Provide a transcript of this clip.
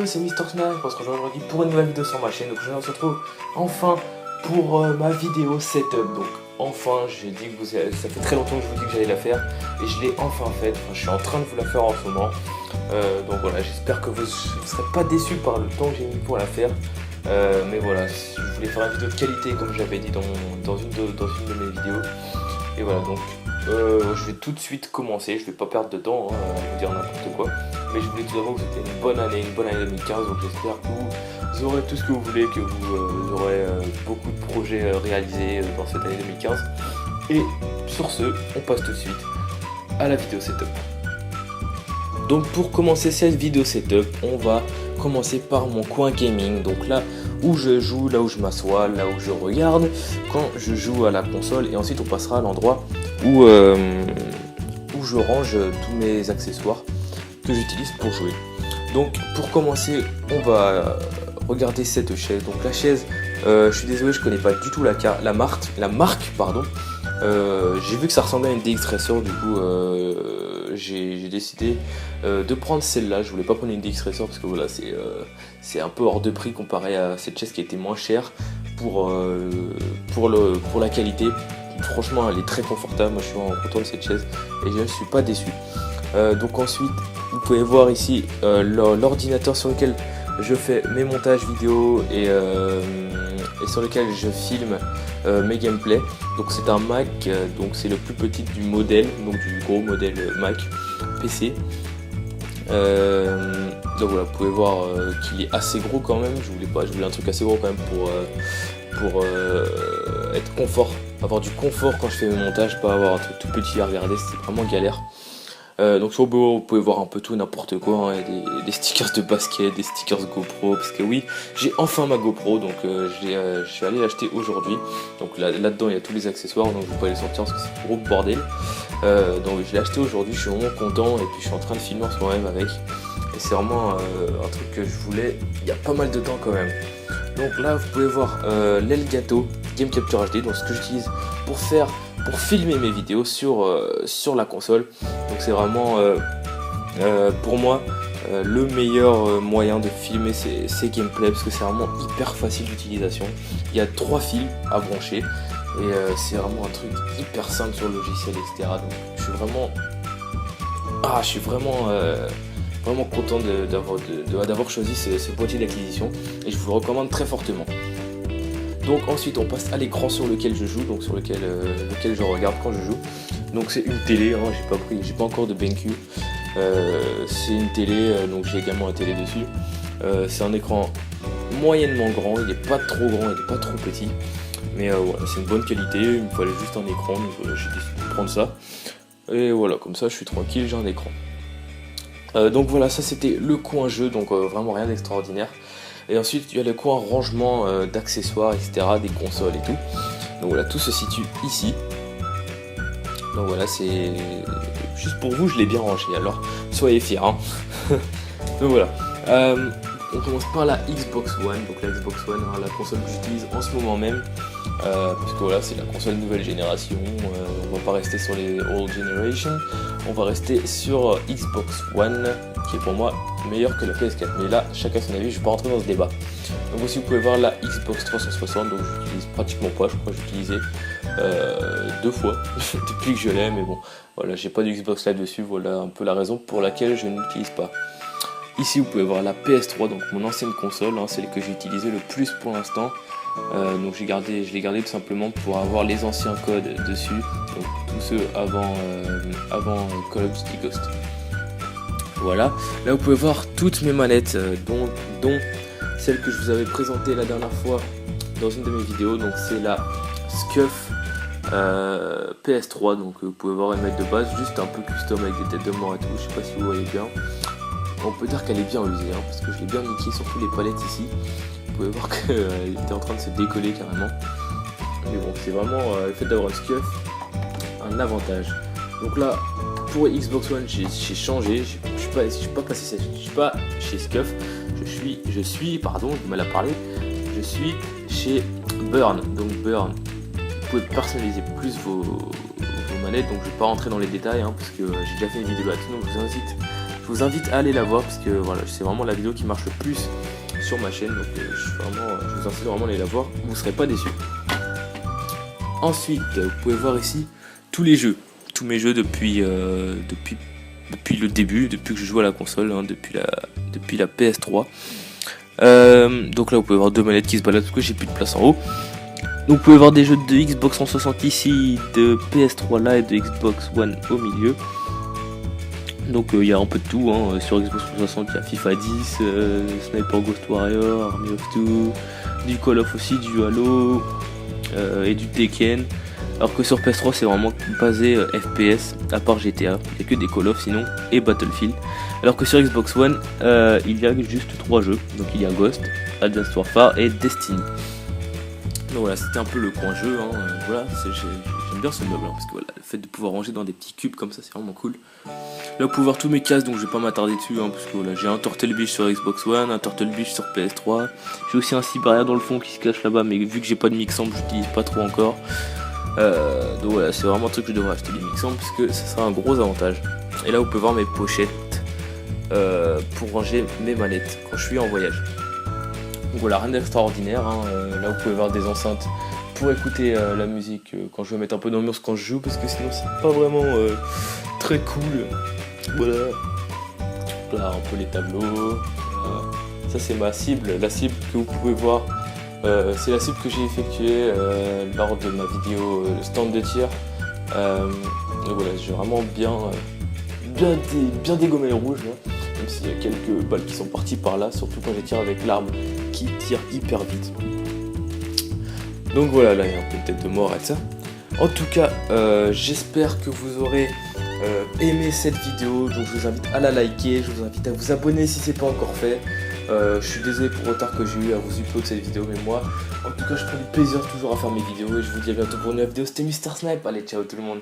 c'est Mister Snack, on se rejoint aujourd'hui pour une nouvelle vidéo sur ma chaîne. Donc je se retrouve enfin pour ma vidéo setup. Donc enfin, j'ai dit que ça fait très longtemps que je vous dis que j'allais la faire et je l'ai enfin faite. Enfin, je suis en train de vous la faire en ce moment. Donc voilà, j'espère que vous ne serez pas déçus par le temps que j'ai mis pour la faire. Mais voilà, je voulais faire une vidéo de qualité comme j'avais dit dans une de mes vidéos. Et voilà, donc je vais tout de suite commencer, je vais pas perdre de temps, vous dire n'importe quoi. Mais je voulais tout d'abord vous souhaiter une bonne année 2015, donc j'espère que vous aurez tout ce que vous voulez, que vous aurez beaucoup de projets réalisés dans cette année 2015. Et sur ce, on passe tout de suite à la vidéo setup. Donc pour commencer cette vidéo setup, on va commencer par mon coin gaming. Donc là où je joue, là où je m'assois, là où je regarde quand je joue à la console. Et ensuite on passera à l'endroit où je range tous mes accessoires que j'utilise pour jouer. Donc pour commencer, on va regarder cette chaise. Donc la chaise, je suis désolé, je connais pas du tout la marque, pardon. J'ai vu que ça ressemblait à une DX Racer, du coup j'ai décidé de prendre celle-là. Je voulais pas prendre une DX Racer parce que voilà, c'est un peu hors de prix comparé à cette chaise qui était moins chère pour la qualité. Franchement, elle est très confortable. Moi, je suis vraiment content de cette chaise et je ne suis pas déçu. Donc ensuite, vous pouvez voir ici l'ordinateur sur lequel je fais mes montages vidéo et sur lequel je filme mes gameplays. Donc c'est un Mac, donc c'est le plus petit du modèle, donc du gros modèle Mac PC. Donc voilà, vous pouvez voir qu'il est assez gros quand même. Je voulais un truc assez gros quand même pour être confort, avoir du confort quand je fais mes montages, pas avoir un truc tout petit à regarder, c'est vraiment galère. Donc sur le bureau, vous pouvez voir un peu tout, n'importe quoi, hein, des stickers de basket, des stickers GoPro, parce que oui, j'ai enfin ma GoPro, donc je suis allé l'acheter aujourd'hui. Donc là-dedans, il y a tous les accessoires, donc je ne vais pas les sortir parce que c'est un gros bordel. Donc je l'ai acheté aujourd'hui, je suis vraiment content, et puis je suis en train de filmer en ce moment même avec. Et c'est vraiment un truc que je voulais il y a pas mal de temps quand même. Donc là, vous pouvez voir l'Elgato Game Capture HD, donc ce que j'utilise pour filmer mes vidéos sur la console. Donc c'est vraiment pour moi le meilleur moyen de filmer ces gameplays parce que c'est vraiment hyper facile d'utilisation. Il y a 3 fils à brancher et c'est vraiment un truc hyper simple sur le logiciel, etc. Donc je suis vraiment content d'avoir choisi ce boîtier d'acquisition et je vous le recommande très fortement. Donc ensuite on passe à l'écran sur lequel je joue, donc sur lequel je regarde quand je joue. Donc c'est une télé, hein, j'ai pas encore de BenQ. C'est une télé, donc j'ai également la télé dessus. C'est un écran moyennement grand, il n'est pas trop grand, il n'est pas trop petit. Mais voilà, c'est une bonne qualité, il me fallait juste un écran, donc voilà, j'ai décidé de prendre ça. Et voilà, comme ça je suis tranquille, j'ai un écran. Donc voilà, ça c'était le coin jeu, donc vraiment rien d'extraordinaire. Et ensuite il y a le coin rangement d'accessoires, etc., des consoles et tout. Donc voilà, tout se situe ici. Donc voilà, c'est juste pour vous, je l'ai bien rangé, alors soyez fiers, hein. Donc voilà, on commence par la Xbox One. Donc la Xbox One, hein, la console que j'utilise en ce moment même, parce que voilà, c'est la console nouvelle génération. On va pas rester sur les old generation, on va rester sur Xbox One, qui est pour moi meilleur que la PS4. Mais là, chacun son avis, je ne vais pas rentrer dans ce débat. Donc aussi, vous pouvez voir la Xbox 360, donc j'utilise pratiquement pas, je crois que j'ai utilisé 2 fois depuis que je l'ai, mais bon, voilà, j'ai pas de Xbox Live dessus, voilà un peu la raison pour laquelle je ne l'utilise pas. Ici, vous pouvez voir la PS3, donc mon ancienne console, hein, celle que j'ai utilisée le plus pour l'instant. Donc je l'ai gardé tout simplement pour avoir les anciens codes dessus, donc tous ceux avant Call of Duty Ghost. Voilà, là vous pouvez voir toutes mes manettes, dont celle que je vous avais présentée la dernière fois dans une de mes vidéos. Donc c'est la SCUF PS3, donc vous pouvez voir une manette de base, juste un peu custom avec des têtes de mort et tout, je sais pas si vous voyez bien. On peut dire qu'elle est bien usée, hein, parce que je l'ai bien niquée, surtout les palettes ici. Vous pouvez voir qu'elle était en train de se décoller carrément. Mais bon, c'est vraiment le fait d'avoir une SCUF un avantage. Donc là, pour Xbox One, j'ai changé. Je suis pas chez SCUF. Je suis, pardon, j'ai du mal à parler. Je suis chez Burn. Donc Burn, vous pouvez personnaliser plus vos manettes. Donc je vais pas rentrer dans les détails, hein, parce que j'ai déjà fait une vidéo là-dessus. Donc je Je vous invite à aller la voir parce que voilà, c'est vraiment la vidéo qui marche le plus sur ma chaîne. Donc je vous incite vraiment à aller la voir, vous ne serez pas déçus. Ensuite, vous pouvez voir ici tous les jeux. Tous mes jeux depuis le début, depuis que je joue à la console, hein, depuis la PS3. Donc là vous pouvez voir 2 manettes qui se baladent parce que j'ai plus de place en haut. Donc vous pouvez voir des jeux de Xbox 360 ici, de PS3 là et de Xbox One au milieu. Donc il y a un peu de tout, hein. Sur Xbox 360 il y a FIFA 10, Sniper Ghost Warrior, Army of Two, du Call of aussi, du Halo et du Tekken. Alors que sur PS3 c'est vraiment basé FPS, à part GTA, il n'y a que des Call of sinon, et Battlefield. Alors que sur Xbox One, il y a juste 3 jeux, donc il y a Ghost, Advanced Warfare et Destiny. Donc voilà, c'était un peu le coin jeu, hein. Voilà, j'aime bien ce meuble, hein, parce que voilà, le fait de pouvoir ranger dans des petits cubes comme ça c'est vraiment cool. Là vous pouvez voir tous mes casques, donc je vais pas m'attarder dessus, hein, parce que voilà, j'ai un Turtle Beach sur Xbox One, un Turtle Beach sur PS3, j'ai aussi un Siberia dans le fond qui se cache là-bas, mais vu que j'ai pas de Mixamp, j'utilise pas trop encore. Donc voilà, c'est vraiment un truc que je devrais acheter des Mixamp parce que ça sera un gros avantage. Et là vous pouvez voir mes pochettes pour ranger mes manettes quand je suis en voyage. Donc voilà, rien d'extraordinaire, hein. Là vous pouvez voir des enceintes pour écouter la musique quand je veux mettre un peu d'ambiance quand je joue, parce que sinon c'est pas vraiment très cool. Voilà, là un peu les tableaux, ça c'est ma cible, la cible que vous pouvez voir. C'est la cible que j'ai effectuée lors de ma vidéo stand de tir. Donc voilà, j'ai vraiment bien dégommé le rouge, là, même s'il y a quelques balles qui sont parties par là, surtout quand j'ai tiré avec l'arme qui tire hyper vite. Donc voilà, là il y a un peu de tête de mort et ça. En tout cas, j'espère que vous aurez aimé cette vidéo. Donc je vous invite à la liker, je vous invite à vous abonner si ce n'est pas encore fait. Je suis désolé pour le retard que j'ai eu à vous upload cette vidéo, mais moi, en tout cas, je prends du plaisir toujours à faire mes vidéos et je vous dis à bientôt pour une nouvelle vidéo. C'était Mr Snipe, allez, ciao tout le monde.